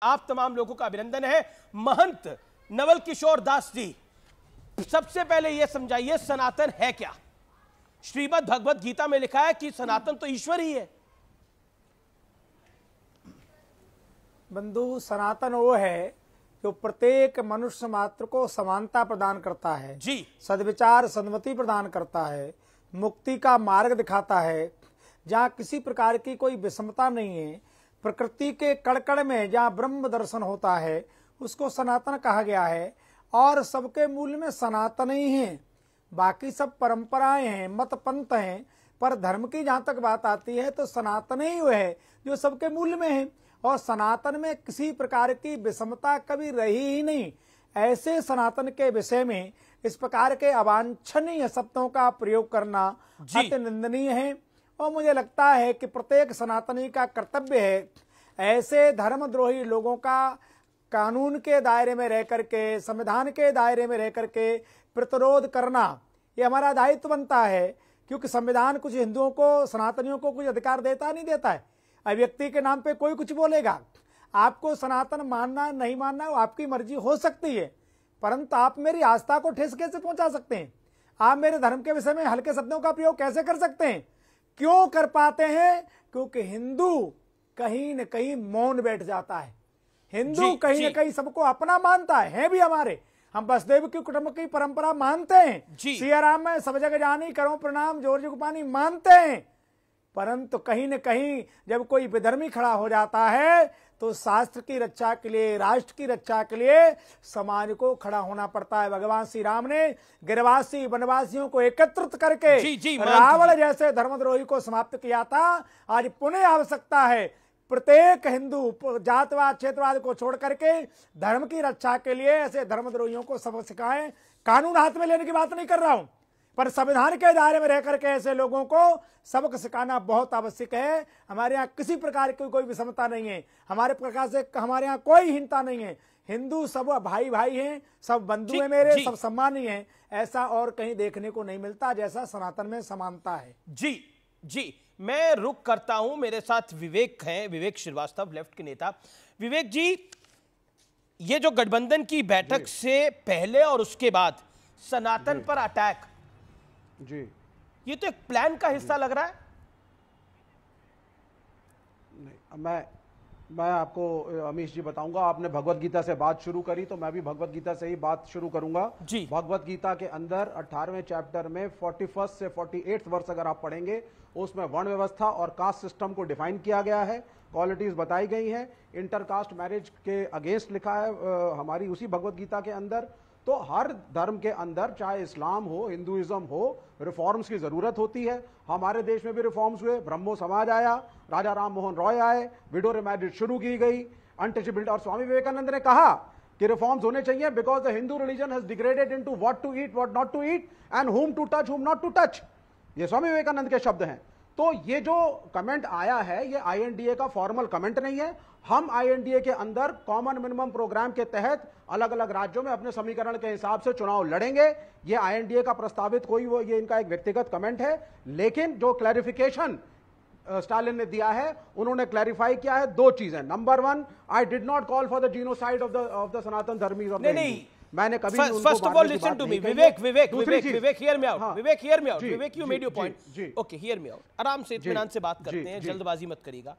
आप तमाम लोगों का अभिनंदन है। महंत नवल किशोर दास जी, सबसे पहले यह समझाइए सनातन है क्या? श्रीमद् भगवत गीता में लिखा है कि सनातन तो ईश्वर ही है। बंधु, सनातन वो है जो प्रत्येक मनुष्य मात्र को समानता प्रदान करता है जी, सद्विचार सन्मति प्रदान करता है, मुक्ति का मार्ग दिखाता है, जहाँ किसी प्रकार की कोई विषमता नहीं है, प्रकृति के कड़कड़ में जहाँ ब्रह्म दर्शन होता है उसको सनातन कहा गया है। और सबके मूल में सनातन ही है, बाकी सब परंपराएं हैं, मत पंथ हैं, पर धर्म की जहाँ तक बात आती है तो सनातन ही वो है जो सबके मूल में है। और सनातन में किसी प्रकार की विषमता कभी रही ही नहीं। ऐसे सनातन के विषय में इस प्रकार के अवांछनीय शब्दों का प्रयोग करना अति निंदनीय है। और मुझे लगता है कि प्रत्येक सनातनी का कर्तव्य है ऐसे धर्मद्रोही लोगों का कानून के दायरे में रह करके, संविधान के दायरे में रह करके प्रतिरोध करना, ये हमारा दायित्व बनता है। क्योंकि संविधान कुछ हिंदुओं को, सनातनियों को कुछ अधिकार देता नहीं देता है। अव्यक्ति के नाम पे कोई कुछ बोलेगा, आपको सनातन मानना नहीं मानना वो आपकी मर्जी हो सकती है, परंतु आप मेरी आस्था को ठेस कैसे पहुंचा सकते हैं? आप मेरे धर्म के विषय में हल्के शब्दों का प्रयोग कैसे कर सकते हैं? क्यों कर पाते हैं? क्योंकि हिंदू कहीं न कहीं मौन बैठ जाता है। हिंदू कहीं न कहीं सबको अपना मानता है भी हमारे। हम वसुदेव की कुटुंब की परंपरा मानते हैं, सिया राम में सब जग जानी करो प्रणाम जोर जुग पानी मानते हैं, परंतु कहीं न कहीं जब कोई विधर्मी खड़ा हो जाता है तो शास्त्र की रक्षा के लिए, राष्ट्र की रक्षा के लिए समाज को खड़ा होना पड़ता है। भगवान श्री राम ने गिरवासी वनवासियों को एकत्रित करके रावण जैसे धर्मद्रोही को समाप्त किया था। आज पुनः आवश्यकता है प्रत्येक हिंदू जातवाद क्षेत्रवाद को छोड़ करके धर्म की रक्षा के लिए ऐसे धर्मद्रोहियों को सबक सिखाएं। कानून हाथ में लेने की बात नहीं कर रहा हूं, पर संविधान के दायरे में रह करके ऐसे लोगों को सबक सिखाना बहुत आवश्यक है। हमारे यहाँ किसी प्रकार की कोई विषमता नहीं है, हमारे प्रकार से हमारे यहाँ कोई हीनता नहीं है। हिंदू सब भाई भाई हैं, सब बंधु हैं मेरे, सब सम्मानीय हैं। ऐसा और कहीं देखने को नहीं मिलता जैसा सनातन में समानता है। जी जी, मैं रुक करता हूं। मेरे साथ विवेक हैं, विवेक श्रीवास्तव, लेफ्ट के नेता। विवेक जी, ये जो गठबंधन की बैठक से पहले और उसके बाद सनातन पर अटैक, जी, ये तो एक प्लान का हिस्सा लग रहा है। नहीं, मैं आपको अमीश जी बताऊंगा। आपने भगवत गीता से बात शुरू करी तो मैं भी भगवत गीता से ही बात शुरू करूंगा। जी, भगवत गीता के अंदर 18वें चैप्टर में 41 से 48 वर्ष अगर आप पढ़ेंगे, उसमें वर्ण व्यवस्था और कास्ट सिस्टम को डिफाइन किया गया है, क्वालिटीज बताई गई हैं, इंटरकास्ट मैरिज के अगेंस्ट लिखा है हमारी उसी भगवत गीता के अंदर। तो हर धर्म के अंदर, चाहे इस्लाम हो, हिंदुइज्म हो, रिफॉर्म्स की जरूरत होती है। हमारे देश में भी रिफॉर्म्स हुए, ब्रह्मो समाज आया, राजा राम मोहन रॉय आए, विडो मैरिज शुरू की गई, अनटचेबिलिटी। और स्वामी विवेकानंद ने कहा कि रिफॉर्म्स होने चाहिए because the Hindu religion has degraded into what to eat, what not to eat, and whom to touch, whom not to touch. ये स्वामी विवेकानंद के शब्द हैं। तो ये जो कमेंट आया है ये आईएनडीए का फॉर्मल कमेंट नहीं है। हम आईएनडीए के अंदर कॉमन मिनिमम प्रोग्राम के तहत अलग अलग राज्यों में अपने समीकरण के हिसाब से चुनाव लड़ेंगे। ये आईएनडीए का प्रस्तावित ये इनका एक व्यक्तिगत कमेंट है। लेकिन जो क्लैरिफिकेशन स्टालिन ने दिया है, उन्होंने क्लैरिफाई किया है दो चीजें। Number one, I did not call for the genocide of the Sanatan धर्मीज ऑफ द हिंदू। मैंने कभी first of all listen to me Vivek, hear me out, Vivek you made your point. Okay, hear me out. आराम से, इत्मीनान से बात करते हैं, जल्दबाजी मत करिएगा।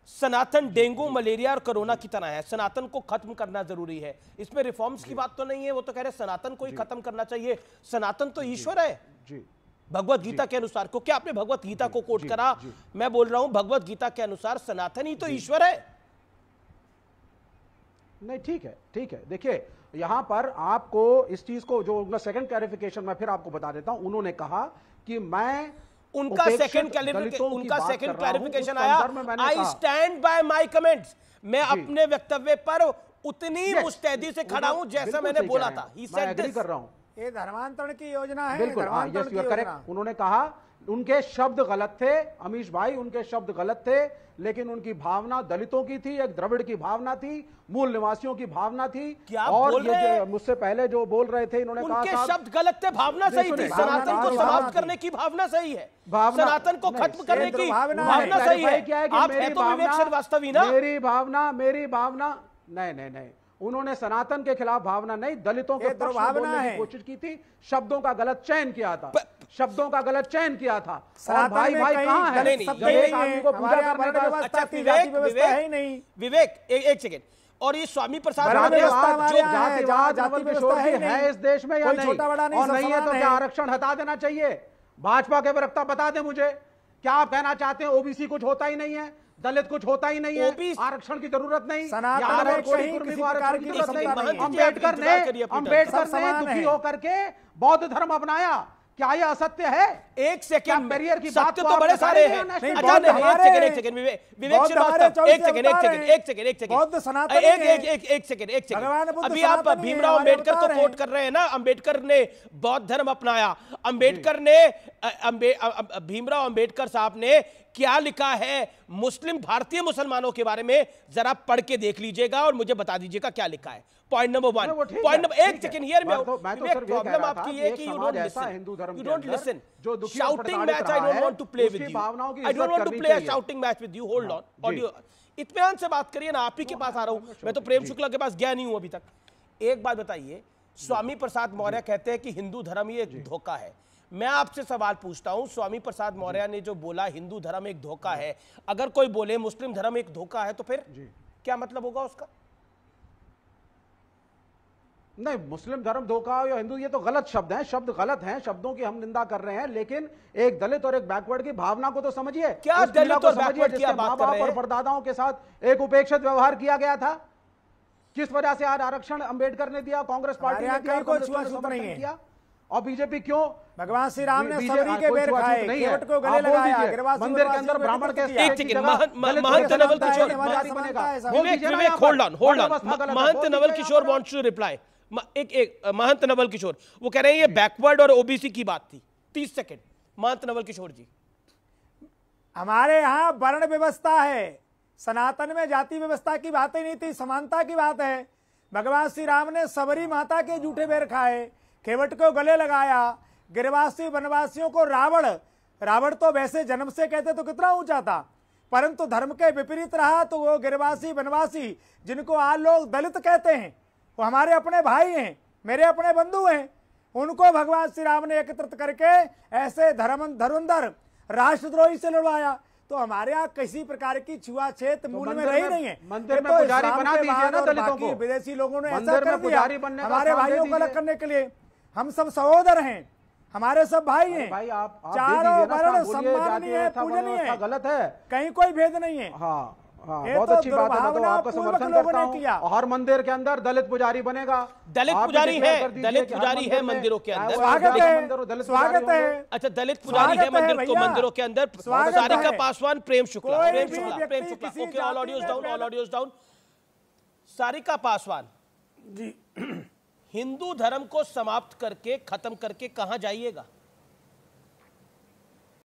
सनातन डेंगू, मलेरिया और कोरोना की तरह है, सनातन को खत्म करना जरूरी है। इसमें रिफॉर्म्स की बात तो नहीं है। वो तो कह रहे सनातन को ही खत्म करना चाहिए। सनातन तो ईश्वर है भगवत गीता के अनुसार। को क्या आपने भगवत गीता को कोट करा? मैं बोल रहा हूं भगवत गीता के अनुसार सनातन ही तो ईश्वर है। नहीं, ठीक है, ठीक है। देखिए, यहां पर आपको इस चीज को, जो सेकंड क्लैरिफिकेशन मैं फिर आपको बता देता हूं। उन्होंने कहा कि मैं उनका सेकंड क्लैरिफिकेशन आया, I stand by my comments. मैं अपने वक्तव्य पर उतनी मुस्तैदी से खड़ा हूं जैसा मैंने बोला था। मैं एग्री कर रहा हूं। ये धर्मांतरण की योजना है। बिल्कुल, यस, यू आर करेक्ट। उन्होंने कहा उनके शब्द गलत थे, अमीश भाई, उनके शब्द गलत थे, लेकिन उनकी भावना दलितों की थी, एक द्रविड़ की भावना थी, मूल निवासियों की भावना थी। और ये जो मुझसे पहले जो बोल रहे थे, इन्होंने कहा उनके शब्द गलत थे, भावना सही थी। सनातन को समाप्त करने की भावना सही है, सनातन को खत्म करने की भावना सही है। आप हैं तो विवेक श्रीवास्तव ही ना? मेरी भावना नहीं नहीं नहीं, उन्होंने सनातन के खिलाफ भावना नहीं, दलितों के पक्ष में बोलने की कोशिश की थी, शब्दों का गलत चयन किया था, शब्दों का गलत चयन किया था। और भाई भाई कहां है, जब एक आदमी को पूजा करने का अच्छा विवेक एक सेकेंड, और ये स्वामी प्रसाद जातिवाद नवल किशोर जी है इस देश में या नहीं, और नहीं है तो क्या आरक्षण हटा देना चाहिए? भाजपा के प्रवक्ता बता दें मुझे, क्या आप कहना चाहते हैं ओबीसी कुछ होता ही नहीं है, दलित कुछ होता ही नहीं है, आरक्षण की जरूरत नहीं, अम्बेडकर ने दुखी होकर के बौद्ध धर्म अपनाया, क्या यह असत्य है? एक सेकंड, बैरियर की सत्य तो बड़े सारे हैं। एक सेकंड विवेक श्रीवास्तव, एक सेकंड, अभी आप भीमराव अंबेडकर को कोट कर रहे हैं ना, अंबेडकर ने बौद्ध धर्म अपनाया, अंबेडकर ने भीमराव अंबेडकर साहब ने क्या लिखा है मुस्लिम भारतीय मुसलमानों के बारे में, जरा पढ़ के देख लीजिएगा और मुझे बता दीजिएगा क्या लिखा है। पॉइंट नंबर 1, पॉइंट नंबर, एक सेकंड हियर में प्रॉब्लम आपकी है कि you don't listen, shouting match I don't want to play with you, I don't want to play a shouting match with you, hold on, audio इत्मीनान से बात करिए ना, आप ही के पास आ रहा हूं मैं, तो प्रेम शुक्ला के पास गया नहीं हूं अभी तक। एक बात बताइए, स्वामी प्रसाद मौर्य कहते हैं कि हिंदू धर्म ही एक धोखा है, मैं आपसे सवाल पूछता हूं, स्वामी प्रसाद मौर्य ने जो बोला हिंदू धर्म एक धोखा है, अगर कोई बोले मुस्लिम धर्म एक धोखा है तो फिर क्या मतलब होगा उसका? नहीं, मुस्लिम धर्म धोखा या हिंदू, ये तो गलत शब्द हैं, शब्द गलत हैं, शब्दों की हम निंदा कर रहे हैं, लेकिन एक दलित और एक बैकवर्ड की भावना को तो समझिए। क्या दलित और बैकवर्ड की बात कर रहे हैं? और परदादाओं के साथ एक उपेक्षित व्यवहार किया गया था, किस वजह से आज आरक्षण अंबेडकर ने दिया, कांग्रेस पार्टी ने दिया, किया, और बीजेपी क्यों? भगवान श्री राम ने सबरी के बेर खाए, केवट को गले लगाया, मंदिर के अंदर ब्राह्मण के Mahant Naval Kishore, Vivek hold on, Mahant Naval Kishore wants to reply. एक महंत नवल किशोर वो कह रहे हैं ये बैकवर्ड और ओबीसी की बात थी, 30 सेकंड, महंत नवल किशोर जी। हमारे यहाँ वर्ण व्यवस्था है, सनातन में जाति व्यवस्था की बात ही नहीं थी, समानता की बात है। भगवान श्री राम ने सबरी माता के जूठे बेर खाए, केवट को गले लगाया, गिरवासी वनवासियों को रावण तो वैसे जन्म से कहते तो कितना ऊंचा था, परंतु धर्म के विपरीत रहा तो वो गिरवासी वनवासी जिनको आज लोग दलित कहते हैं, वो हमारे अपने भाई हैं, मेरे अपने बंधु हैं, उनको भगवान श्री राम ने एकत्रित करके ऐसे धर्मंधर राष्ट्रद्रोही से लड़वाया। तो हमारे यहाँ किसी प्रकार की छुआछूत मूल में रही नहीं है। मंदिर में पुजारी बना दीजिए ना दलितों को, विदेशी लोगों ने ऐसा कर दिया हमारे भाइयों को अलग करने के लिए। हम सब सहोदर हैं, हमारे सब भाई हैं, भाई आप चारों वर्ण सम्माननीय है, पूजनीय है, गलत है, कहीं कोई भेद नहीं है। हाँ हाँ, बहुत अच्छी बात है, मैं तो आपका समर्थन करता हूं। हर मंदिर के अंदर दलित पुजारी बनेगा, दलित पुजारी है मंदिरों के अंदर, स्वागत है। अच्छा, दलित पुजारी है मंदिरों के अंदर। Sarika Paswan, Prem Shukla, okay, all audios down. Sarika Paswan ji, Hindu धर्म को समाप्त करके खत्म करके कहां जाइएगा?